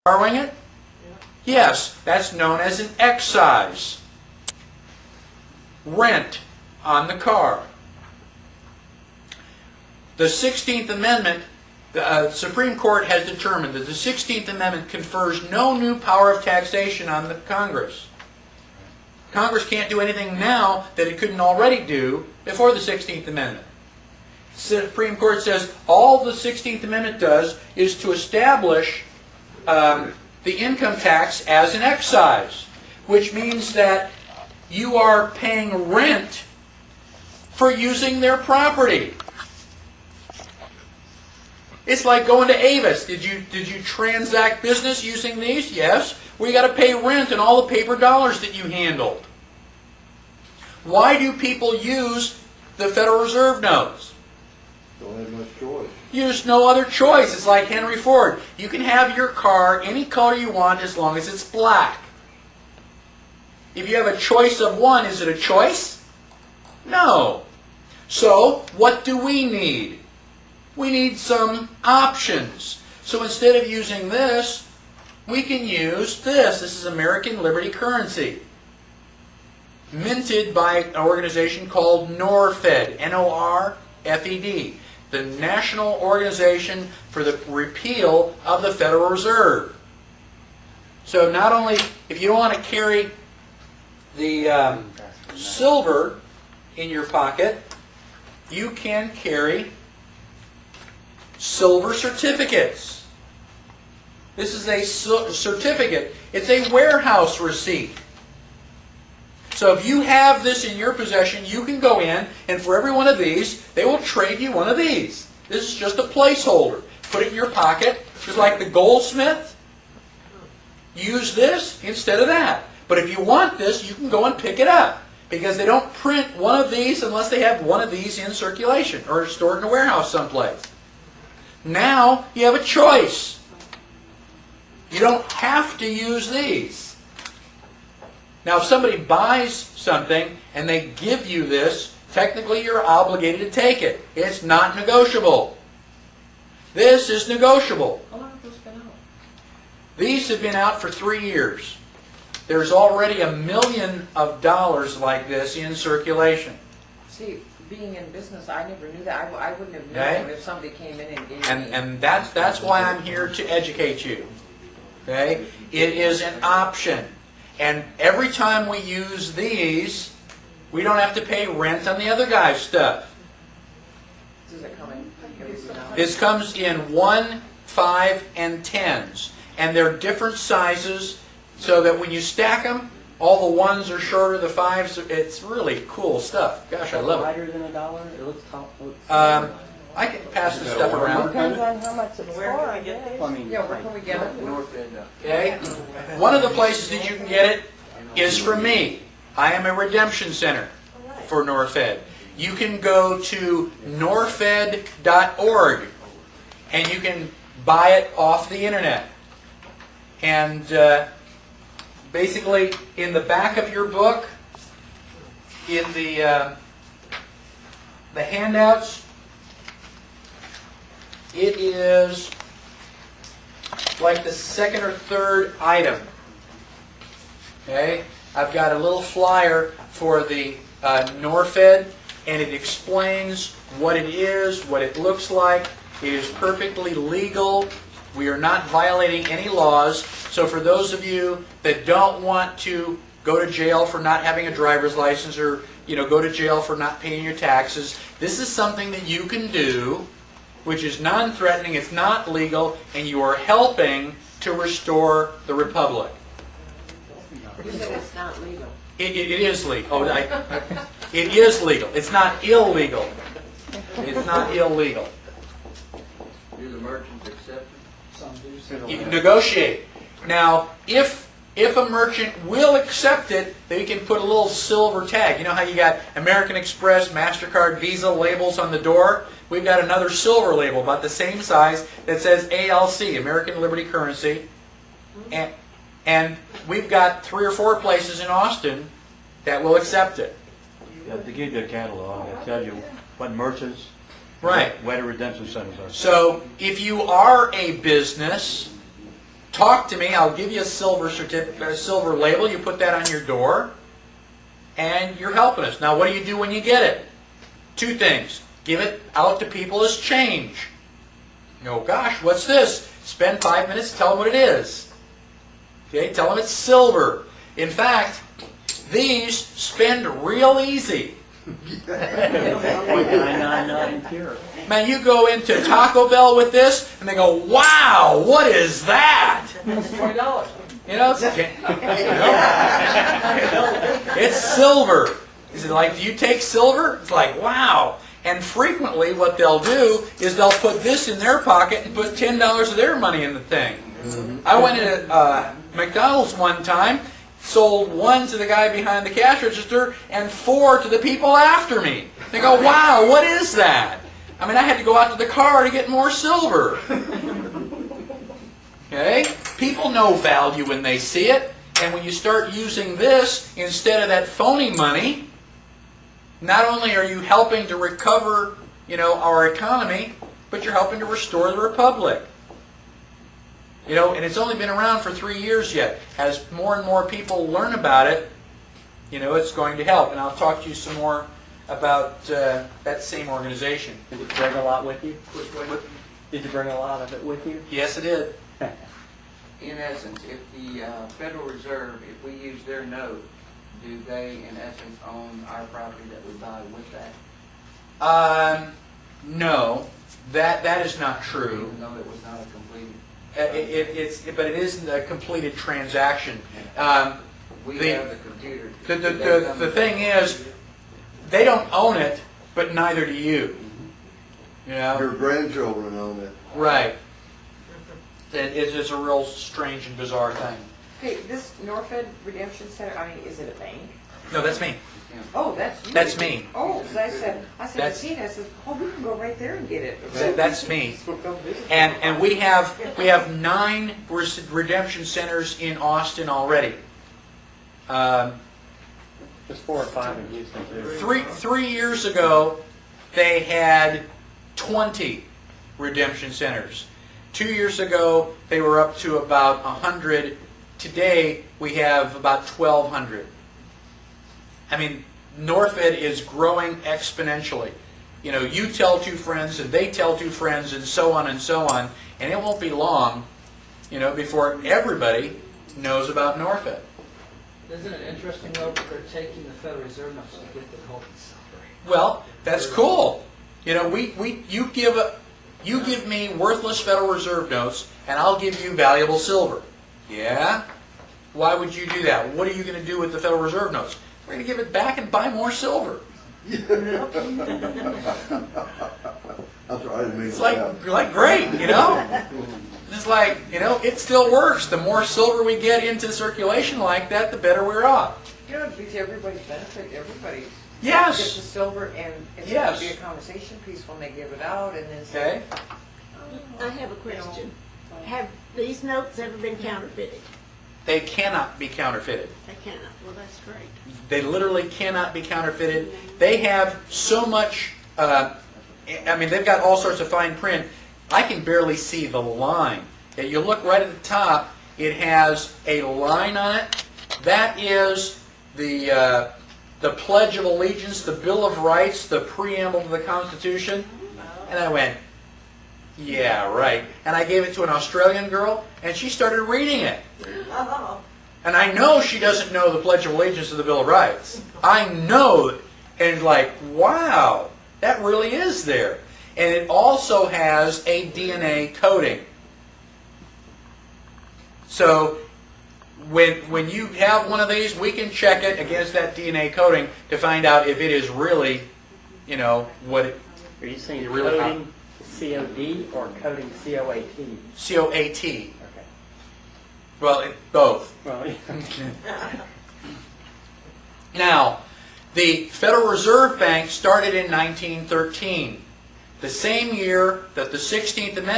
borrowing it? Yes, that's known as an excise. Rent on the car. The 16th Amendment, the Supreme Court has determined that the 16th Amendment confers no new power of taxation on the Congress. Congress can't do anything now that it couldn't already do before the 16th Amendment. The Supreme Court says all the 16th Amendment does is to establish the income tax as an excise, which means that you are paying rent for using their property. It's like going to Avis. Did you transact business using these? Yes. Well, you got to pay rent and all the paper dollars that you handled. Why do people use the Federal Reserve notes? Don't have much choice. There's no other choice. It's like Henry Ford. You can have your car any color you want as long as it's black. If you have a choice of one, is it a choice? No. So, what do we need? We need some options. So instead of using this, we can use this. This is American Liberty currency, minted by an organization called NORFED, N-O-R-F-E-D, the National Organization for the Repeal of the Federal Reserve. So not only, if you don't want to carry the silver in your pocket, you can carry silver certificates. This is a certificate. It's a warehouse receipt. So if you have this in your possession, you can go in, and for every one of these, they will trade you one of these. This is just a placeholder. Put it in your pocket, just like the goldsmith. Use this instead of that. But if you want this, you can go and pick it up, because they don't print one of these unless they have one of these in circulation or stored in a warehouse someplace. Now you have a choice. You don't have to use these. Now if somebody buys something and they give you this, technically you're obligated to take it. It's not negotiable. This is negotiable. How long have those been out? These have been out for 3 years. There's already $1 million like this in circulation. See, being in business, I never knew that. I wouldn't have known Okay. if somebody came in and gave me. And that's why I'm here to educate you. Okay? It is an option. And every time we use these, we don't have to pay rent on the other guy's stuff. Does it come in? This comes in 1, 5, and 10s. And they're different sizes, so that when you stack them, all the 1s are shorter, the 5s, it's really cool stuff. Gosh, I love it. Lighter than $1? It looks top. I can pass this stuff around. Depends on how much it's Where for, can I we get guess. I mean, Yeah, where can we get it? Okay? One of the places that you can get it is from me. I am a redemption center for NORFED. You can go to norfed.org and you can buy it off the internet. And basically, in the back of your book, in the handouts, it is like the second or third item. Okay, I've got a little flyer for the NORFED, and it explains what it is, what it looks like. It is perfectly legal. We are not violating any laws. So for those of you that don't want to go to jail for not having a driver's license, or go to jail for not paying your taxes, this is something that you can do, which is non-threatening, it's not legal, and you are helping to restore the republic. You said it's not legal. It is legal. Oh, it is legal. It's not illegal. It's not illegal. Do the merchants accept it? You can negotiate. Now, if a merchant will accept it, they can put a little silver tag. You know how you got American Express, MasterCard, Visa labels on the door? We've got another silver label about the same size that says ALC, American Liberty Currency. And we've got 3 or 4 places in Austin that will accept it. Yeah, they give you a catalog. It tells you what merchants, Right. where the redemption centers are. So if you are a business, talk to me. I'll give you a silver certificate, a silver label. You put that on your door, and you're helping us. Now, what do you do when you get it? Two things. Give it out to people as change. You go, gosh, what's this? Spend 5 minutes, tell them what it is. Okay, tell them it's silver. In fact, these spend real easy. $0.999 pure. Man, you go into Taco Bell with this, and they go, wow, what is that? It's $20. You know, it's silver. Is it like, do you take silver? It's like, wow. And frequently what they'll do is they'll put this in their pocket and put $10 of their money in the thing. I went into McDonald's one time, sold one to the guy behind the cash register and 4 to the people after me. They go, wow, what is that? I mean, I had to go out to the car to get more silver. Okay? People know value when they see it. And when you start using this instead of that phony money, not only are you helping to recover, our economy, but you're helping to restore the republic. And it's only been around for 3 years yet. As more and more people learn about it, it's going to help. And I'll talk to you some more about that same organization. Did you bring a lot with you? Did you bring a lot of it with you? Yes, it did. In essence, if the Federal Reserve, if we use their note, do they, in essence, own our property that we buy with that? No, that is not true. Even though it was not a completed... But it isn't a completed transaction. We the- have the computer. The thing is, they don't own it, but neither do you. Your grandchildren own it. Right. It's a real strange and bizarre thing. Hey, this Norfed Redemption Center, is it a bank? No, that's me. Oh, that's you. That's me. Oh, because I said, That's- Tina, I said, oh, we can go right there and get it. That's me. And we have 9 redemption centers in Austin already. There's 4 or 5 in Houston too. 3 years ago, they had 20 redemption centers. 2 years ago, they were up to about 100. Today, we have about 1,200. I mean, Norfed is growing exponentially. You tell 2 friends, and they tell 2 friends, and so on, and it won't be long, before everybody knows about Norfed. Isn't it interesting though that they're taking the Federal Reserve notes to get the gold and silver? Well, that's cool. You give me worthless Federal Reserve notes, and I'll give you valuable silver. Yeah? Why would you do that? What are you going to do with the Federal Reserve notes? We're going to give it back and buy more silver. That's right, I didn't mean It's to like, laugh. you're like, great, It's like, it still works. The more silver we get into circulation like that, the better we're off. It'd be to everybody's benefit, everybody Yes. gets the silver, and it's Yes. going to be a conversation piece when they give it out, and then Okay? I have a question. Have these notes ever been counterfeited? They cannot be counterfeited. They cannot. Well, that's great. They literally cannot be counterfeited. They have so much, they've got all sorts of fine print. I can barely see the line. You look right at the top, it has a line on it. That is the Pledge of Allegiance, the Bill of Rights, the preamble to the Constitution. And I went, yeah, right. And I gave it to an Australian girl, and she started reading it. And I know she doesn't know the Pledge of Allegiance to the Bill of Rights. I know it. And it's like, wow, that really is there. And it also has a DNA coding. So when you have one of these, we can check it against that DNA coding to find out if it is really, what it Are you saying You really coding COD or coding COAT? COAT. Okay. Well, both. Well, Now, the Federal Reserve Bank started in 1913, the same year that the 16th Amendment